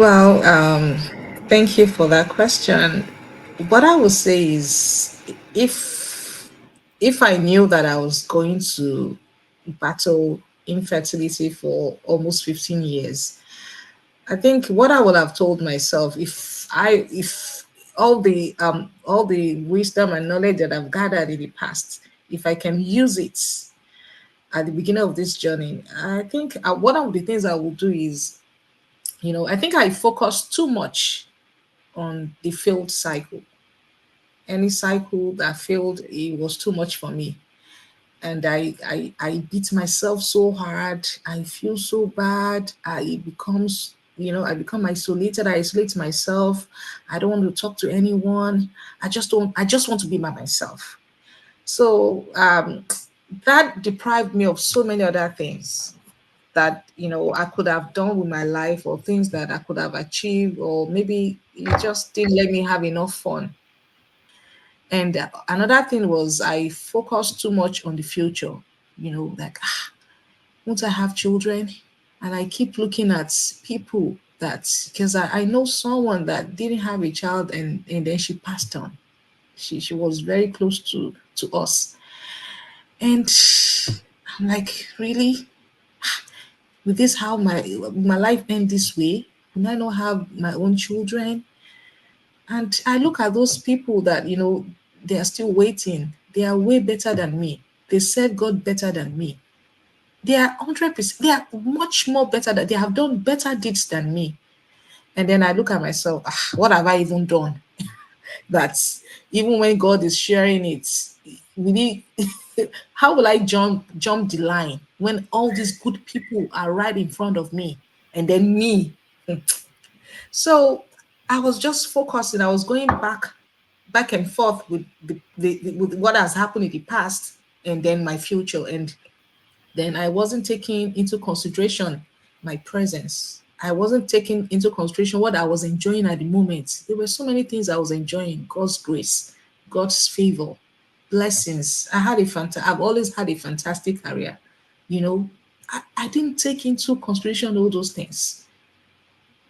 Well, thank you for that question. What I would say is, if if I knew that I was going to battle infertility for almost 15 years, I think what I would have told myself, if all the wisdom and knowledge that I've gathered in the past, if I can use it at the beginning of this journey, I think one of the things I will do is, I think I focused too much on the failed cycle. Any cycle that failed, it was too much for me. And I beat myself so hard. I feel so bad. I become isolated. I isolate myself. I don't want to talk to anyone. I just want to be by myself. So that deprived me of so many other things that I could have done with my life, or things that I could have achieved, or maybe it just didn't let me have enough fun. And another thing was I focused too much on the future. Like, won't I have children? And I keep looking at people that, because I know someone that didn't have a child, and then she passed on. She was very close to us. And I'm like, really? With this, how my life end this way? Will I not have my own children? And I look at those people that, they are still waiting. They are way better than me. They serve God better than me. They are 100%, they are much more better, that they have done better deeds than me. And then I look at myself, what have I even done? That even when God is sharing it, really, how will I jump the line when all these good people are right in front of me, and then me? So I was just focusing. I was going back and forth with with what has happened in the past, and then my future. And then I wasn't taking into consideration my presence. I wasn't taking into consideration what I was enjoying at the moment. There were so many things I was enjoying: God's grace, God's favor, blessings. I've always had a fantastic career. You know, I didn't take into consideration all those things.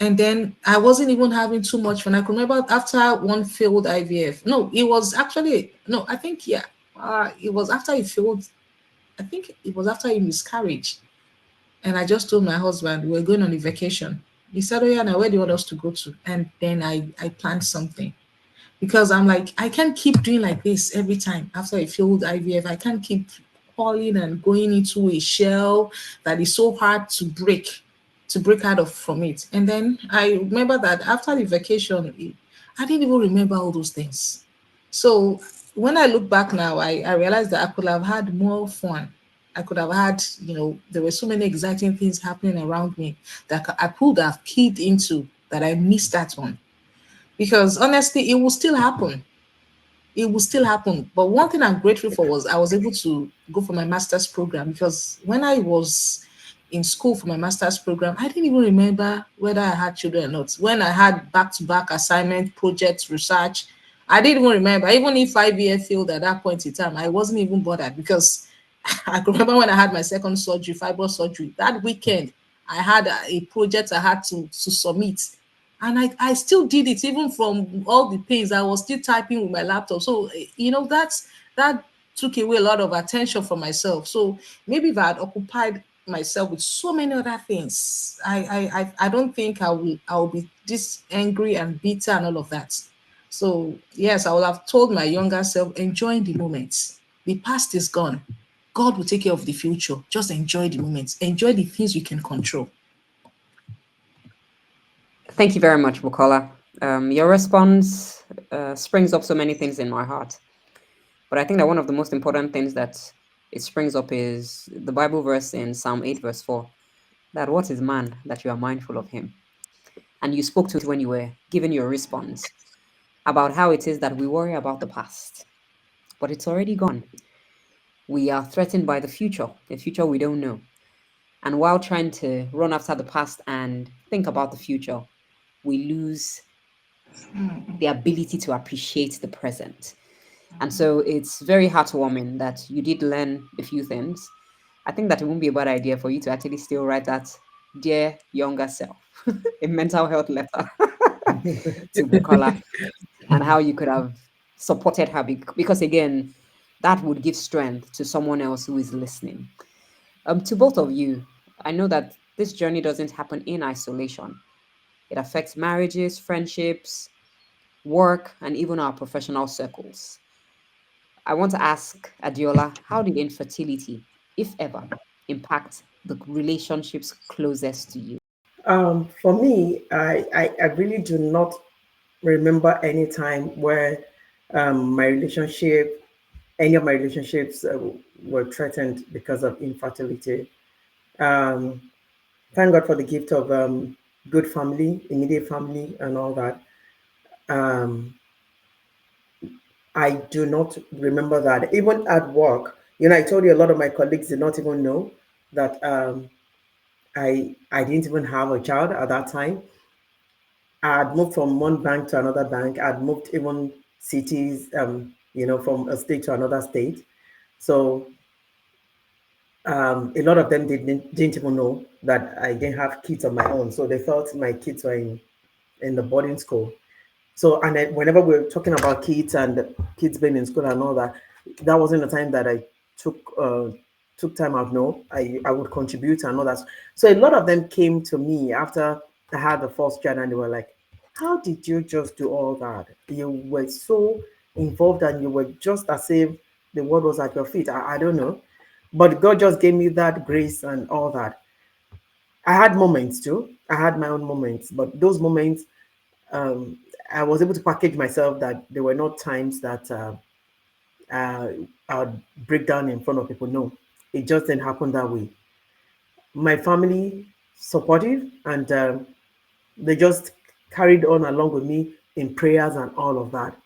And then I wasn't even having too much fun. I can remember after one failed IVF. No, it was actually, no, I think, yeah. It was after he failed. I think it was after a miscarriage. And I just told my husband we were going on a vacation. He said, "Oh yeah, now where do you want us to go to?" And then I planned something, because I'm like, I can't keep doing like this every time after a failed IVF. I can't keep falling and going into a shell that is so hard to break out of from it. And then I remember that after the vacation, I didn't even remember all those things. So when I look back now, I realized that I could have had more fun. I could have had, there were so many exciting things happening around me that I could have keyed into, that I missed that one. Because honestly, it will still happen. It will still happen. But one thing I'm grateful for was I was able to go for my master's program, because when I was in school for my master's program, I didn't even remember whether I had children or not. When I had back to back assignment, projects, research, I didn't even remember. Even if IVF failed at that point in time, I wasn't even bothered, because I can remember when I had my second surgery, fiber surgery, that weekend, I had a project I had to submit. And I still did it, even from all the pains. I was still typing with my laptop. So, that took away a lot of attention from myself. So maybe if I had occupied myself with so many other things, I don't think I will be this angry and bitter and all of that. So yes, I would have told my younger self, enjoy the moment. The past is gone. God will take care of the future. Just enjoy the moment. Enjoy the things you can control. Thank you very much, Bukola. Your response springs up so many things in my heart. But I think that one of the most important things that it springs up is the Bible verse in Psalm 8, verse 4, that what is man that you are mindful of him? And you spoke to it when you were giving your response about how it is that we worry about the past, but it's already gone. We are threatened by the future, a future we don't know. And while trying to run after the past and think about the future, we lose the ability to appreciate the present. And so it's very heartwarming that you did learn a few things. I think that it won't be a bad idea for you to actually still write that dear younger self, a mental health letter to Bukola, and how you could have supported her because again, that would give strength to someone else who is listening. To both of you, I know that this journey doesn't happen in isolation. It affects marriages, friendships, work, and even our professional circles. I want to ask Adiola, how did infertility, if ever, impact the relationships closest to you? For me, I really do not remember any time where my relationship, any of my relationships were threatened because of infertility. Um, thank God for the gift of good family, immediate family, and all that. Um, I do not remember that. Even at work, I told you a lot of my colleagues did not even know that I didn't even have a child at that time. I had moved from one bank to another bank. I'd moved even cities, from a state to another state. So a lot of them didn't even know that I didn't have kids of my own. So they thought my kids were in the boarding school. So, and then whenever we're talking about kids and kids being in school and all that, that wasn't the time that I took took time out. No, I would contribute and all that. So a lot of them came to me after I had the first child, and they were like, "How did you just do all that? You were so involved, and you were just as if the world was at your feet." I don't know, but God just gave me that grace and all that. I had moments too. I had my own moments, but those moments um, I was able to package myself that there were not times that uh, I would break down in front of people. No, it just didn't happen that way. My family supportive, and they just carried on along with me in prayers and all of that.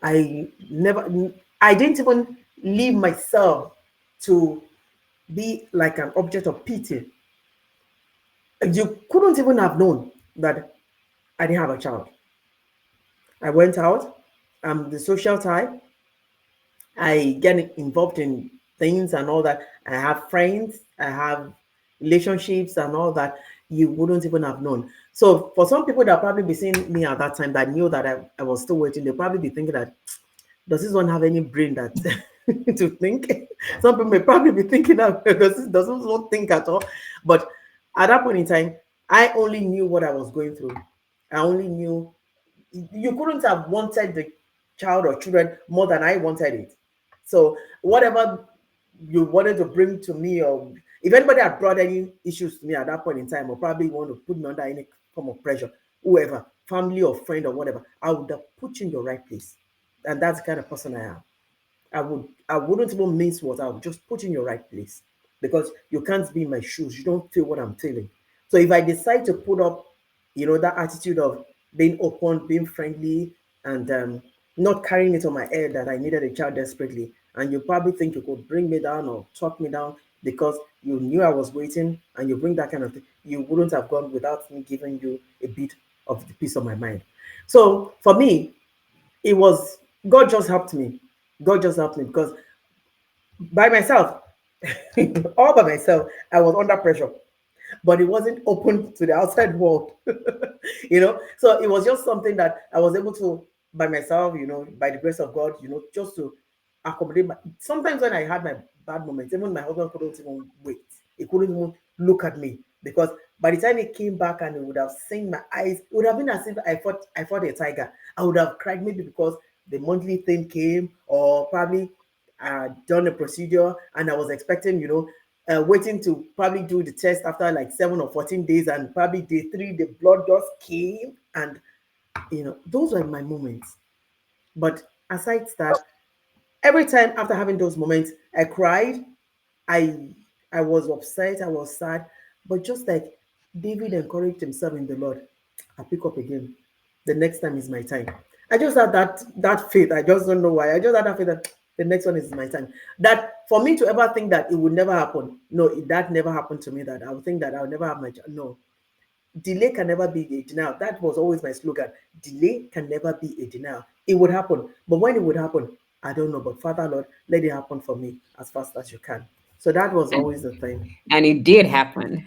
I never, I didn't even leave myself to be like an object of pity. You couldn't even have known that I didn't have a child. I went out. I'm the social type. I get involved in things and all that. I have friends, I have relationships and all that you wouldn't even have known. So for some people that probably be seeing me at that time that knew that I was still waiting, they'll probably be thinking that does this one have any brain that to think? Some people may probably be thinking that does this one think at all? But at that point in time, I only knew what I was going through. I only knew you couldn't have wanted the child or children more than I wanted it. So whatever you wanted to bring to me, or if anybody had brought any issues to me at that point in time, or probably want to put me under any form of pressure, whoever, family or friend or whatever, I would have put you in your right place. And that's the kind of person I am. I wouldn't even mince words. I would just put you in your right place because you can't be in my shoes. You don't feel what I'm feeling. So if I decide to put up, that attitude of being open, being friendly, and not carrying it on my head that I needed a child desperately, and you probably think you could bring me down or talk me down because you knew I was waiting, and you bring that kind of thing, you wouldn't have gone without me giving you a bit of the peace of my mind. So for me, it was God just helped me. God just helped me because by myself, all by myself, I was under pressure, but it wasn't open to the outside world. So it was just something that I was able to by myself, by the grace of God, just to accommodate sometimes when I had my bad moments, even my husband couldn't even wait. He couldn't even look at me because by the time he came back and he would have seen my eyes, it would have been as if I fought a tiger. I would have cried maybe because the monthly thing came, or probably done a procedure and I was expecting, waiting to probably do the test after like 7 or 14 days, and probably day 3, the blood just came, and those were my moments. But aside that, every time after having those moments, I cried. I I was upset, I was sad, but just like David encouraged himself in the Lord, I pick up again. The next time is my time. I just had that faith. I just don't know why. I just had that faith that the next one is my time. That for me to ever think that it would never happen. No, that never happened to me. That I would think that I would never have my child. No, delay can never be a denial. That was always my slogan. Delay can never be a denial. It would happen, but when it would happen, I don't know. But Father Lord, let it happen for me as fast as you can. So that was and always the thing. and it did happen.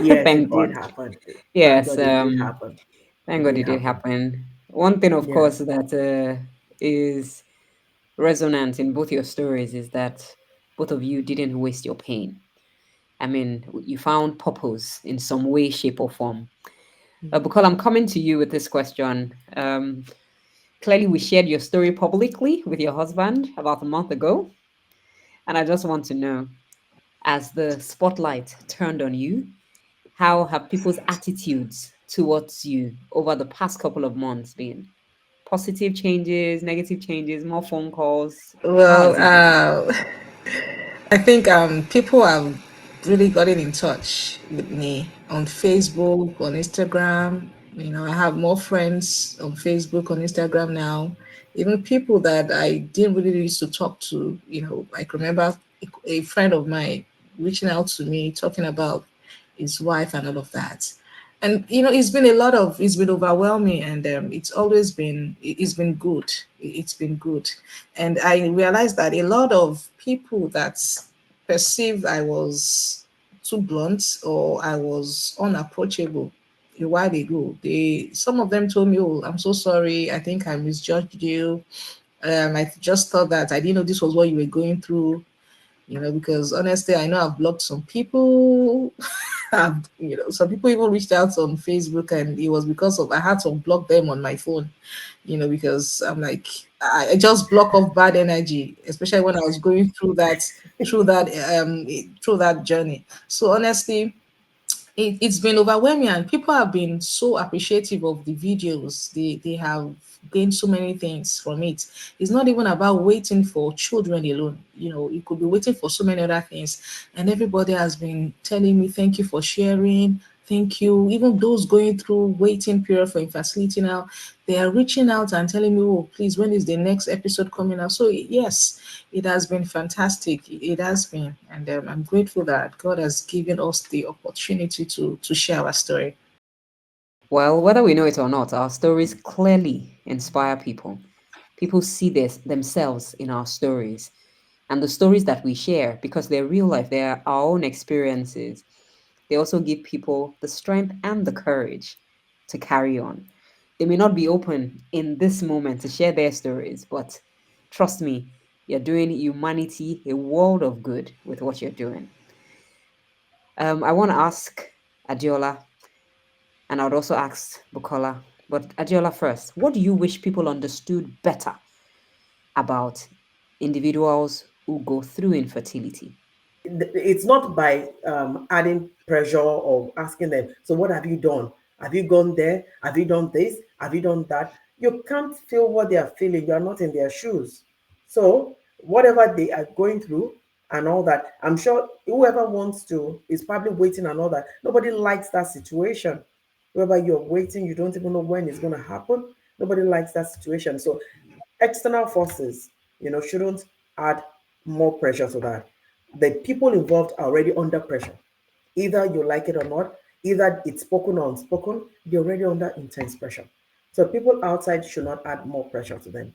Yes, Thank it did God. happen. Thank Yes, God it did happen. thank It God did it did happen. happen. One thing, of Yeah. course, that is resonant in both your stories is that both of you didn't waste your pain. I mean, you found purpose in some way, shape, or form. Because I'm coming to you with this question. Clearly, we shared your story publicly with your husband about a month ago. And I just want to know, as the spotlight turned on you, how have people's attitudes towards you over the past couple of months been? Positive changes, negative changes, more phone calls? How Well, has it been? I think people have really gotten in touch with me on Facebook, on Instagram. You know, I have more friends on Facebook, on Instagram now. Even people that I didn't really used to talk to. You know, I can remember a friend of mine reaching out to me, talking about his wife and all of that. And you know, it's been overwhelming, and it's been good. It's been good, and I realized that a lot of people that perceived I was too blunt or I was unapproachable a while ago, some of them told me, "Oh, I'm so sorry. I think I misjudged you. I just thought that I didn't know this was what you were going through." You know, because honestly, I know I've blocked some people. You know, some people even reached out on Facebook, and it was because of I had to block them on my phone. You know, because I'm like I just block off bad energy, especially when I was going through that journey. So honestly, it's been overwhelming, and people have been so appreciative of the videos. They have gained so many things from it. It's not even about waiting for children alone. You know, you could be waiting for so many other things, and everybody has been telling me thank you for sharing. Thank you. Even those going through waiting period for infertility now, they are reaching out and telling me, "Oh, please, when is the next episode coming out?" So yes, it has been fantastic. It has been, and I'm grateful that God has given us the opportunity to share our story. Well, whether we know it or not, our stories clearly inspire people. People see themselves in our stories and the stories that we share because they're real life, they're our own experiences. They also give people the strength and the courage to carry on. They may not be open in this moment to share their stories, but trust me, you're doing humanity a world of good with what you're doing. I want to ask Adiola, and I would also ask Bukola, but Adiola first. What do you wish people understood better about individuals who go through infertility? It's not by adding pressure or asking them, so what have you done? Have you gone there? Have you done this? Have you done that? You can't feel what they are feeling. You are not in their shoes. So whatever they are going through and all that, I'm sure whoever wants to is probably waiting and all that. Nobody likes that situation. Whoever you're waiting, you don't even know when it's going to happen. Nobody likes that situation. So external forces, shouldn't add more pressure to that. The people involved are already under pressure. Either you like it or not, either it's spoken or unspoken, they're already under intense pressure. So people outside should not add more pressure to them.